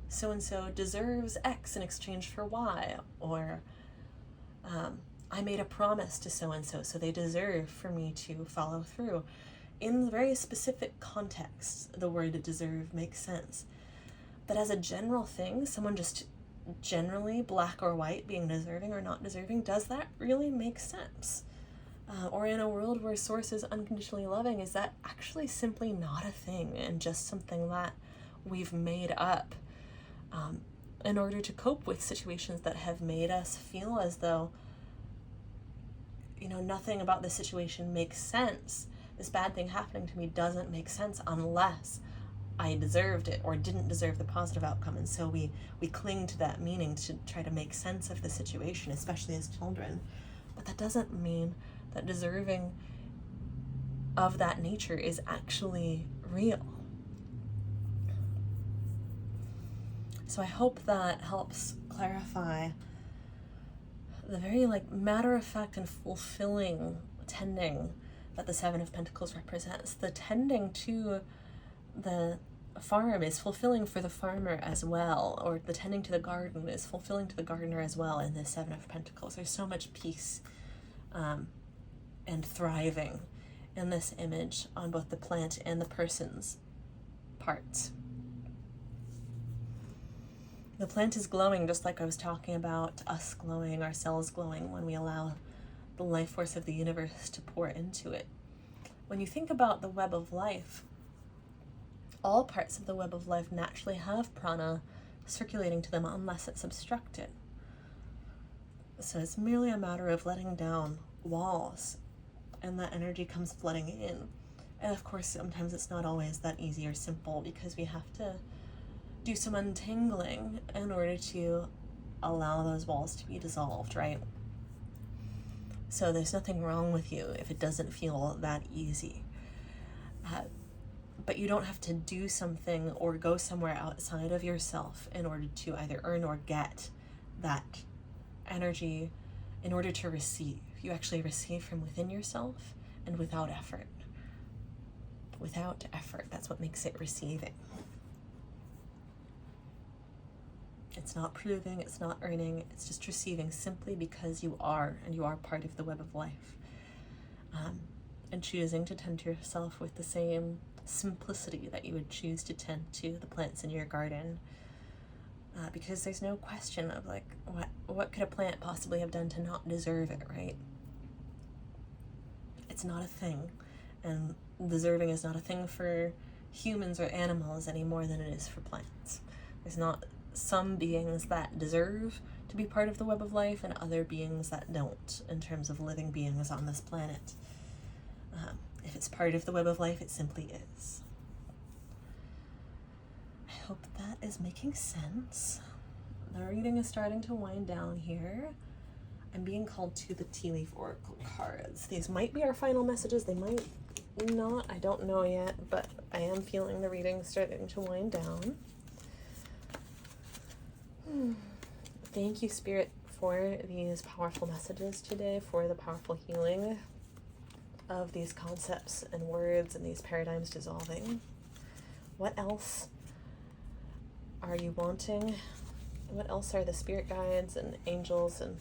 so-and-so deserves X in exchange for Y, or I made a promise to so-and-so, so they deserve for me to follow through. In very specific contexts, the word deserve makes sense. But as a general thing, someone just generally, black or white, being deserving or not deserving, does that really make sense? Or in a world where source is unconditionally loving, is that actually simply not a thing and just something that we've made up in order to cope with situations that have made us feel as though, nothing about this situation makes sense. This bad thing happening to me doesn't make sense unless I deserved it or didn't deserve the positive outcome. And so we cling to that meaning to try to make sense of the situation, especially as children. But that doesn't mean that deserving of that nature is actually real. So I hope that helps clarify the very matter-of-fact and fulfilling tending that the Seven of Pentacles represents. The tending to the farm is fulfilling for the farmer as well, or the tending to the garden is fulfilling to the gardener as well in the Seven of Pentacles. There's so much peace and thriving in this image on both the plant and the person's parts. The plant is glowing, just like I was talking about us glowing, our cells glowing, when we allow the life force of the universe to pour into it. When you think about the web of life, all parts of the web of life naturally have prana circulating to them unless it's obstructed. So it's merely a matter of letting down walls, and that energy comes flooding in. And of course, sometimes it's not always that easy or simple, because we have to do some untangling in order to allow those walls to be dissolved, right? So there's nothing wrong with you if it doesn't feel that easy. But you don't have to do something or go somewhere outside of yourself in order to either earn or get that energy in order to receive. You actually receive from within yourself and without effort. Without effort, that's what makes it receiving. It's not proving, it's not earning, it's just receiving simply because you are, and you are part of the web of life. And choosing to tend to yourself with the same simplicity that you would choose to tend to the plants in your garden. Because there's no question of like, what could a plant possibly have done to not deserve it, right? It's not a thing. And deserving is not a thing for humans or animals any more than it is for plants. There's not some beings that deserve to be part of the web of life and other beings that don't, in terms of living beings on this planet. If it's part of the web of life, it simply is. I hope that is making sense. The reading is starting to wind down here. I'm being called to the Tea Leaf Oracle cards. These might be our final messages. They might not. I don't know yet, but I am feeling the reading starting to wind down. Thank you, Spirit, for these powerful messages today, for the powerful healing of these concepts and words and these paradigms dissolving. What else are you wanting? What else are the spirit guides and angels and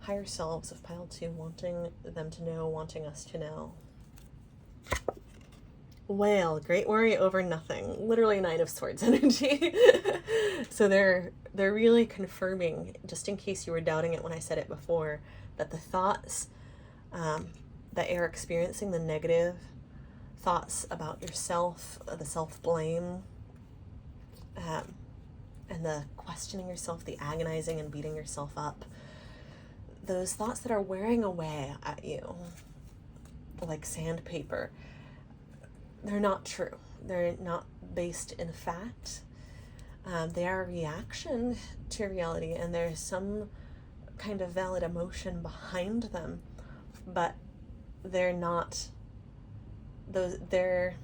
higher selves of Pile 2 wanting them to know, wanting us to know? Whale, great worry over nothing. Literally Nine of Swords energy. So they're really confirming, just in case you were doubting it when I said it before, that the thoughts that you're experiencing, the negative thoughts about yourself, the self-blame, and the questioning yourself, the agonizing and beating yourself up, those thoughts that are wearing away at you like sandpaper, they're not true. They're not based in fact. They are a reaction to reality, and there's some kind of valid emotion behind them, but they're not those. They're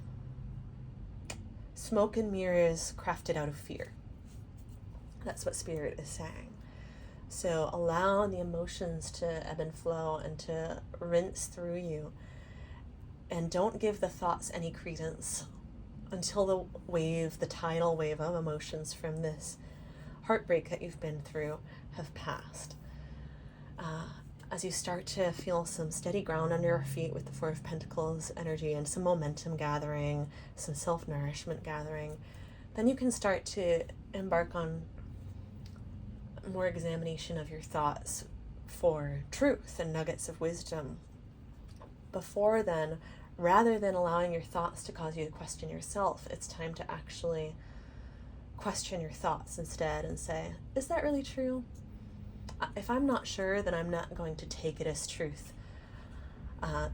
smoke and mirrors crafted out of fear. That's what Spirit is saying. So allow the emotions to ebb and flow and to rinse through you, and don't give the thoughts any credence until the tidal wave of emotions from this heartbreak that you've been through have passed. As you start to feel some steady ground under your feet with the Four of Pentacles energy and some momentum gathering, some self-nourishment gathering, then you can start to embark on more examination of your thoughts for truth and nuggets of wisdom. Before then, rather than allowing your thoughts to cause you to question yourself, it's time to actually question your thoughts instead and say, is that really true? If I'm not sure, then I'm not going to take it as truth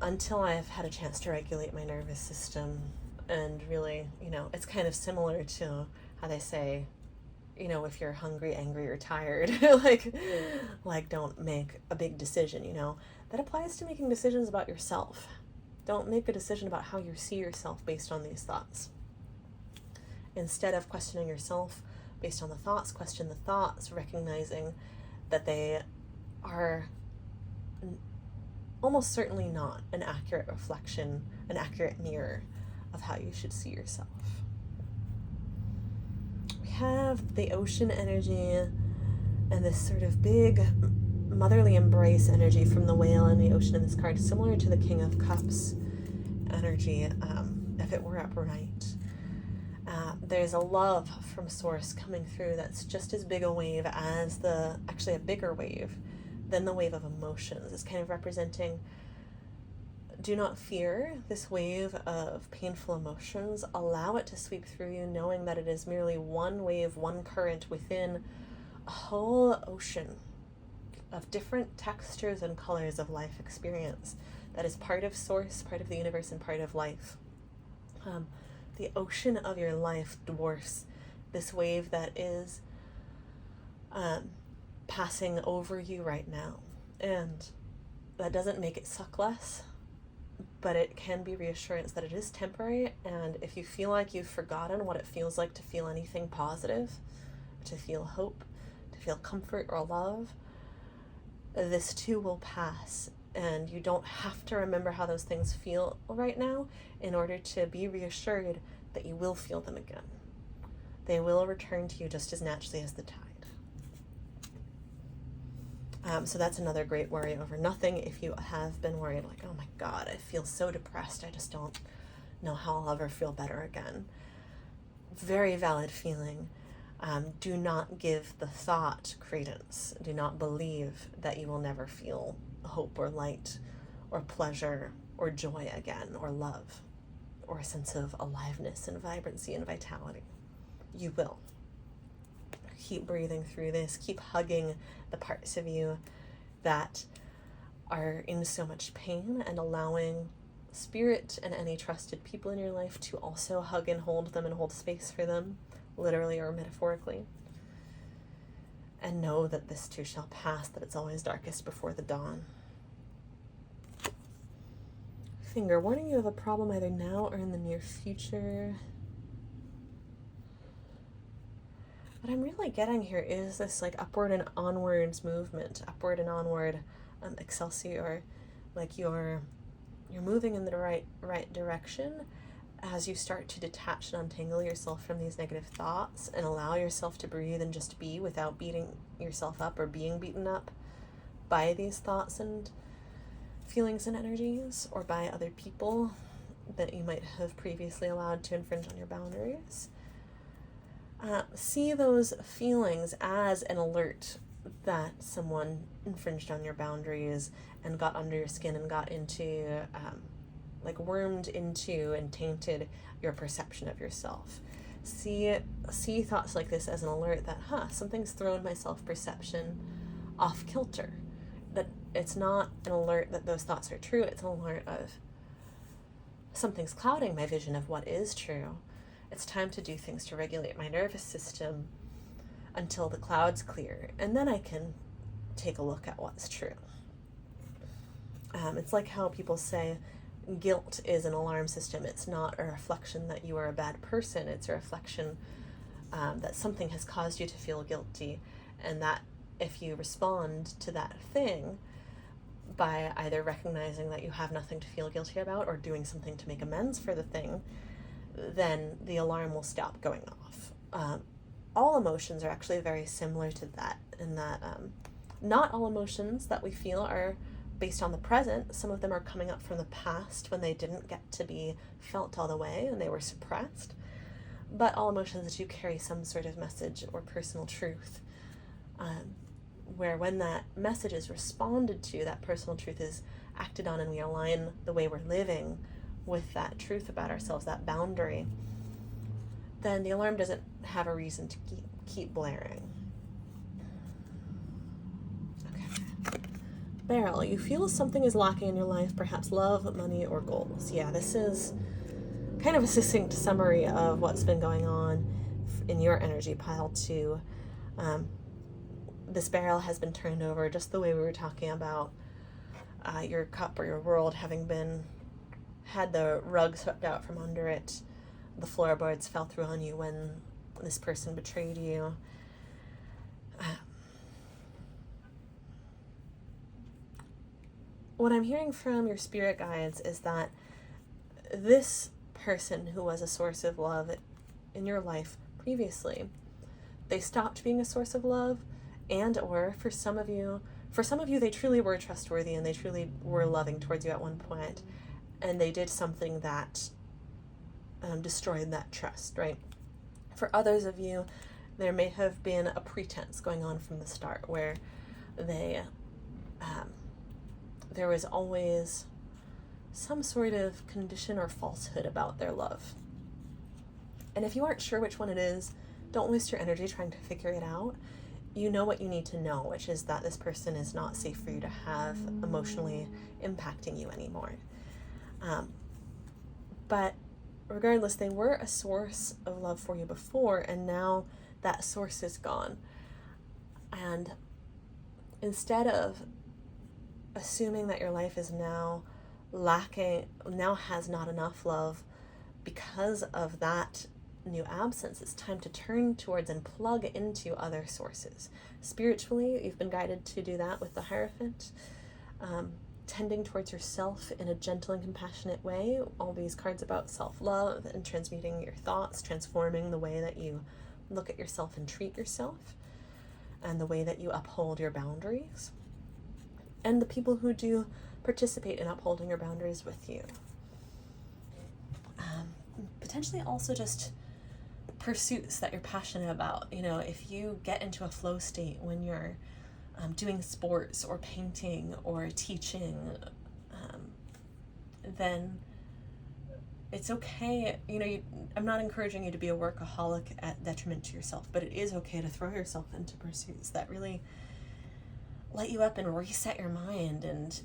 until I've had a chance to regulate my nervous system. And really, it's kind of similar to how they say, if you're hungry, angry, or tired, like don't make a big decision, That applies to making decisions about yourself. Don't make a decision about how you see yourself based on these thoughts. Instead of questioning yourself based on the thoughts, question the thoughts, recognizing that they are almost certainly not an accurate reflection, an accurate mirror of how you should see yourself. We have the ocean energy and this sort of big motherly embrace energy from the whale and the ocean in this card, similar to the King of Cups energy, if it were upright. There's a love from Source coming through that's just as big a wave as actually a bigger wave than the wave of emotions. It's kind of representing, do not fear this wave of painful emotions. Allow it to sweep through you, knowing that it is merely one wave, one current within a whole ocean of different textures and colors of life experience that is part of Source, part of the universe, and part of life. The ocean of your life dwarfs this wave that is passing over you right now. And that doesn't make it suck less, but it can be reassurance that it is temporary. And if you feel like you've forgotten what it feels like to feel anything positive, to feel hope, to feel comfort or love, this too will pass. And you don't have to remember how those things feel right now in order to be reassured that you will feel them again. They will return to you just as naturally as the tide. So that's another great worry over nothing. If you have been worried, like, oh my God, I feel so depressed, I just don't know how I'll ever feel better again. Very valid feeling. Do not give the thought credence. Do not believe that you will never feel hope or light or pleasure or joy again, or love, or a sense of aliveness and vibrancy and vitality. You will. Keep breathing through this. Keep hugging the parts of you that are in so much pain, and allowing spirit and any trusted people in your life to also hug and hold them and hold space for them, literally or metaphorically. And know that this too shall pass, that it's always darkest before the dawn. Finger, warning you of a problem either now or in the near future. What I'm really getting here is this like upward and onwards movement, upward and onward, excelsior, like you're moving in the right direction as you start to detach and untangle yourself from these negative thoughts and allow yourself to breathe and just be without beating yourself up or being beaten up by these thoughts and feelings and energies, or by other people that you might have previously allowed to infringe on your boundaries. See those feelings as an alert that someone infringed on your boundaries and got under your skin and got into, wormed into and tainted your perception of yourself. See thoughts like this as an alert that, something's thrown my self-perception off kilter. That it's not an alert that those thoughts are true, it's an alert of something's clouding my vision of what is true. It's time to do things to regulate my nervous system until the clouds clear, and then I can take a look at what's true. It's like how people say guilt is an alarm system. It's not a reflection that you are a bad person. It's a reflection that something has caused you to feel guilty, and that if you respond to that thing by either recognizing that you have nothing to feel guilty about or doing something to make amends for the thing, then the alarm will stop going off. All emotions are actually very similar to that, in that not all emotions that we feel are based on the present. Some of them are coming up from the past when they didn't get to be felt all the way and they were suppressed. But all emotions do carry some sort of message or personal truth, where when that message is responded to, that personal truth is acted on, and we align the way we're living with that truth about ourselves, that boundary, then the alarm doesn't have a reason to keep blaring. Okay. Beryl, you feel something is lacking in your life, perhaps love, money, or goals. Yeah, this is kind of a succinct summary of what's been going on in your energy pile too. This barrel has been turned over just the way we were talking about your cup or your world having had the rug swept out from under it. The floorboards fell through on you when this person betrayed you. What I'm hearing from your spirit guides is that this person who was a source of love in your life previously, they stopped being a source of love, and or for some of you they truly were trustworthy and they truly were loving towards you at one point, and they did something that destroyed that trust, right? For others of you, there may have been a pretense going on from the start where there was always some sort of condition or falsehood about their love. And if you aren't sure which one it is, don't waste your energy trying to figure it out. You know what you need to know, which is that this person is not safe for you to have emotionally impacting you anymore. But regardless, they were a source of love for you before, and now that source is gone. And instead of assuming that your life is now has not enough love because of that new absence, it's time to turn towards and plug into other sources. Spiritually, you've been guided to do that with the Hierophant, tending towards yourself in a gentle and compassionate way. All these cards about self-love and transmuting your thoughts, transforming the way that you look at yourself and treat yourself, and the way that you uphold your boundaries, and the people who do participate in upholding your boundaries with you. Potentially also just pursuits that you're passionate about. You know, if you get into a flow state when you're doing sports or painting or teaching, then it's okay. You know, I'm not encouraging you to be a workaholic at detriment to yourself, but it is okay to throw yourself into pursuits that really light you up and reset your mind and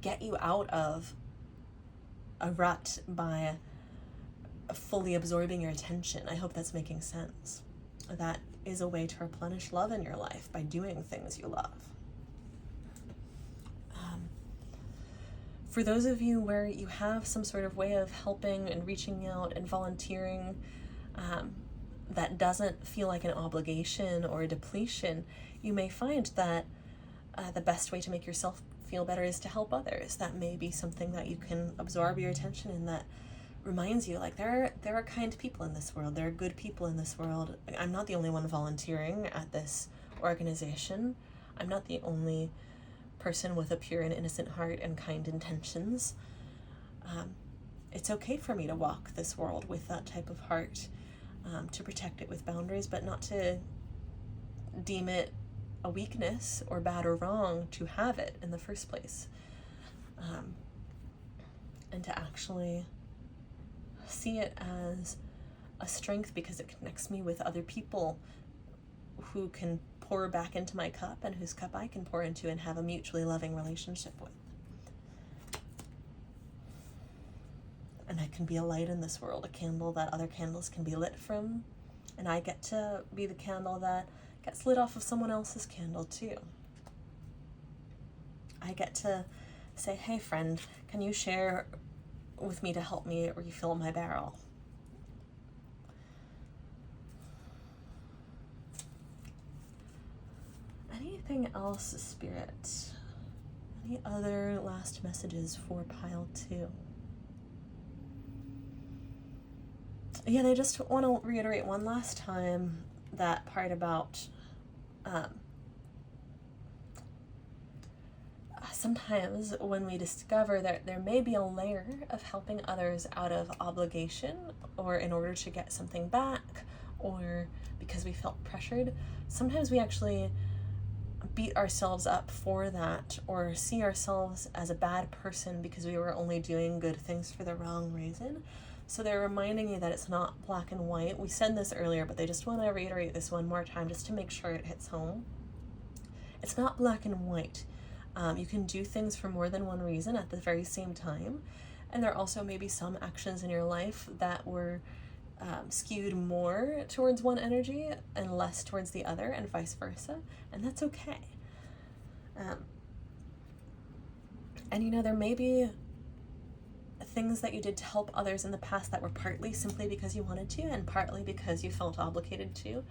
get you out of a rut by fully absorbing your attention. I hope that's making sense. That is a way to replenish love in your life, by doing things you love. For those of you where you have some sort of way of helping and reaching out and volunteering that doesn't feel like an obligation or a depletion, you may find that the best way to make yourself feel better is to help others. That may be something that you can absorb your attention in, that reminds you, like, there are kind people in this world, there are good people in this world. I'm not the only one volunteering at this organization. I'm not the only person with a pure and innocent heart and kind intentions. It's okay for me to walk this world with that type of heart, to protect it with boundaries, but not to deem it a weakness or bad or wrong to have it in the first place. And to actually see it as a strength because it connects me with other people who can pour back into my cup and whose cup I can pour into and have a mutually loving relationship with. And I can be a light in this world, a candle that other candles can be lit from, and I get to be the candle that gets lit off of someone else's candle too. I get to say, hey friend, can you share with me to help me refill my barrel? Anything else, Spirit? Any other last messages for pile 2? Yeah, I just want to reiterate one last time that part about sometimes when we discover that there may be a layer of helping others out of obligation or in order to get something back or because we felt pressured, sometimes we actually beat ourselves up for that or see ourselves as a bad person because we were only doing good things for the wrong reason. So they're reminding you that it's not black and white. We said this earlier, but they just want to reiterate this one more time just to make sure it hits home. It's not black and white. You can do things for more than one reason at the very same time. And there also may be some actions in your life that were skewed more towards one energy and less towards the other, and vice versa. And that's okay. And you know, there may be things that you did to help others in the past that were partly simply because you wanted to and partly because you felt obligated to,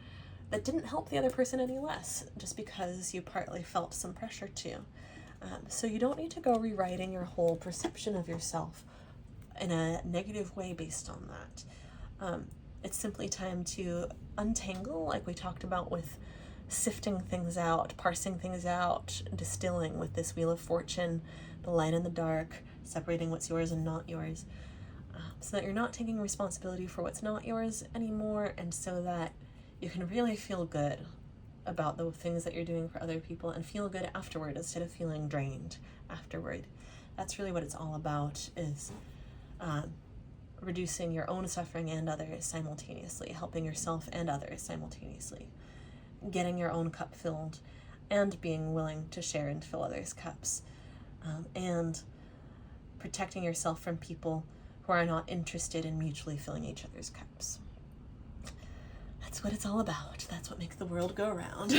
that didn't help the other person any less just because you partly felt some pressure to. So you don't need to go rewriting your whole perception of yourself in a negative way based on that. It's simply time to untangle, like we talked about with sifting things out, parsing things out, distilling with this Wheel of Fortune, the light and the dark, separating what's yours and not yours, so that you're not taking responsibility for what's not yours anymore, and so that you can really feel good about the things that you're doing for other people and feel good afterward instead of feeling drained afterward. That's really what it's all about, is reducing your own suffering and others simultaneously, helping yourself and others simultaneously, getting your own cup filled and being willing to share and fill others' cups, and protecting yourself from people who are not interested in mutually filling each other's cups. That's what it's all about. That's what makes the world go around.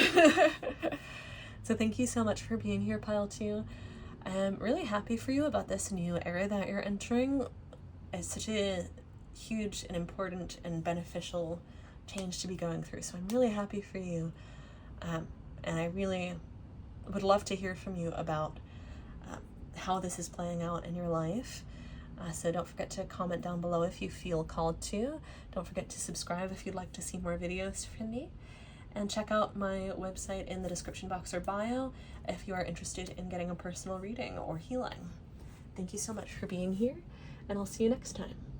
So thank you so much for being here, Pile 2. I'm really happy for you about this new era that you're entering. It's such a huge and important and beneficial change to be going through. So I'm really happy for you. And I really would love to hear from you about how this is playing out in your life. So don't forget to comment down below if you feel called to. Don't forget to subscribe if you'd like to see more videos from me. And check out my website in the description box or bio if you are interested in getting a personal reading or healing. Thank you so much for being here, and I'll see you next time.